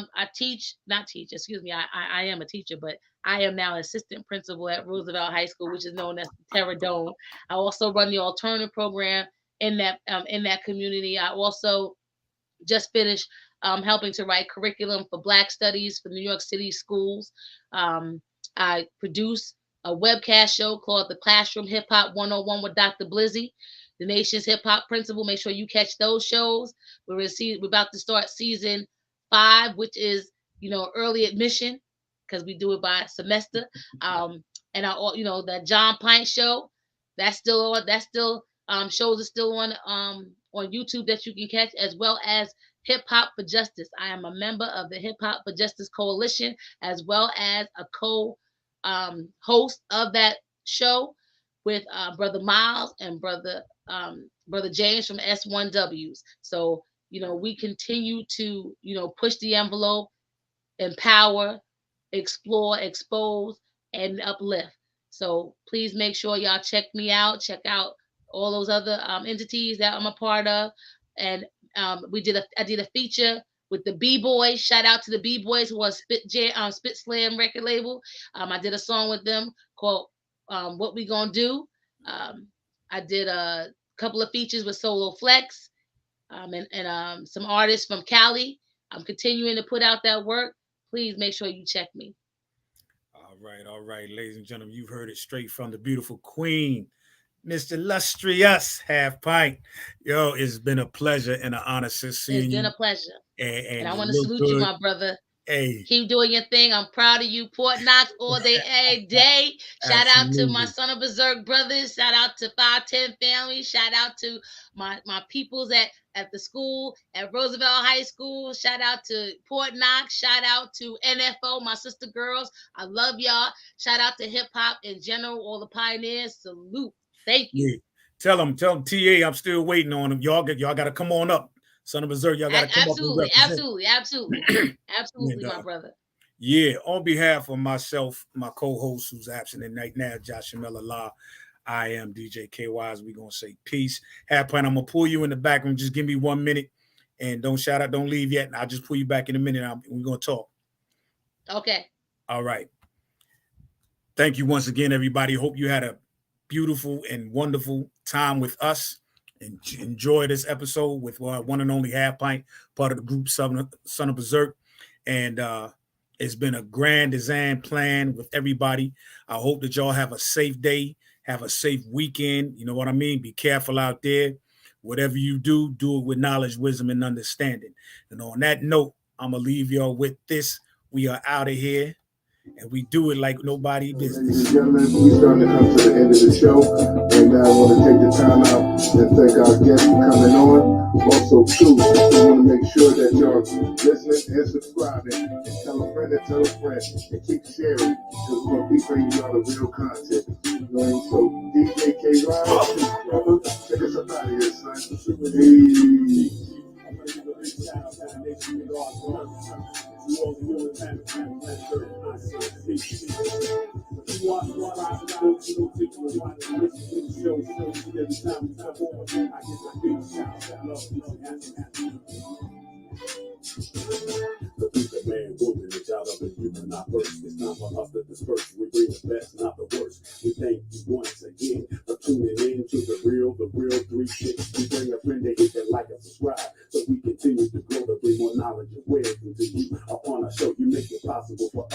am a teacher, but I am now assistant principal at Roosevelt High School, which is known as Terra Dome. I also run the alternative program in that community. I also just finished helping to write curriculum for Black Studies for New York City schools. I produce a webcast show called The Classroom Hip Hop 101 with Dr. Blizzy, the nation's hip hop principal. Make sure you catch those shows. We're about to start season 5, which is early admission, because we do it by semester. And that John Pint show, that's still on. That's still shows are still on YouTube that you can catch, as well as Hip Hop for Justice. I am a member of the Hip Hop for Justice Coalition, as well as a host of that show with Brother Miles and Brother James from S1Ws. So we continue to, push the envelope, empower, explore, expose, and uplift. So please make sure y'all check me out. Check out all those other entities that I'm a part of. And I did a feature with the B-Boys. Shout out to the B-Boys who are Spit Slam record label. I did a song with them called What We Gonna Do. I did a couple of features with Solo Flex and some artists from Cali. I'm continuing to put out that work. Please make sure you check me. All right, ladies and gentlemen, you've heard it straight from the beautiful queen, Mr. Illustrious Half Pint. Yo, it's been a pleasure and an honor seeing you. It's been a pleasure. And I want to salute you, my brother. Hey. Keep doing your thing. I'm proud of you. Port Knox all day, every day. Shout out to my Son of Bazerk brothers. Shout out to 510 family. Shout out to my peoples at the school, at Roosevelt High School. Shout out to Port Knox. Shout out to NFO, my sister girls. I love y'all. Shout out to hip hop in general, all the pioneers. Salute. Thank you. Yeah. Tell them, TA, I'm still waiting on them. Y'all got to come on up. Son of Bazerk, y'all got to come up and represent. Absolutely, my brother. Yeah, on behalf of myself, my co-host who's absent tonight now, Josh Allah, I am DJ KY. We're going to say peace. Half Pint, I'm going to pull you in the back room. Just give me 1 minute and don't shout out, don't leave yet. I'll just pull you back in a minute. We're going to talk. Okay. All right. Thank you once again, everybody. Hope you had a beautiful and wonderful time with us. And enjoy this episode with one and only Half Pint, part of the group Son of Bazerk. And it's been a grand design plan with everybody. I hope that y'all have a safe day, have a safe weekend. You know what I mean? Be careful out there. Whatever you do it with knowledge, wisdom, and understanding. And on that note, I'm going to leave y'all with this. We are out of here. And we do it like nobody business. Ladies and gentlemen, we're starting to come to the end of the show. And I want to take the time out and thank our guests for coming on. Also, too, we want to make sure that y'all listening and subscribing. And tell a friend and tell a friend. And keep sharing. Because we're going to be bringing y'all the real content. You know what I mean? So, DJ KY, brother, take us up out of here, son. Peace. The future man, woman, the child of the human, not first. It's time for us to disperse. We bring the best, not the worst. We thank you once again for tuning in to the real 360. We bring a friend to hit that like and subscribe so we continue to grow to bring more knowledge and wisdom to you upon our show. You make it possible for us.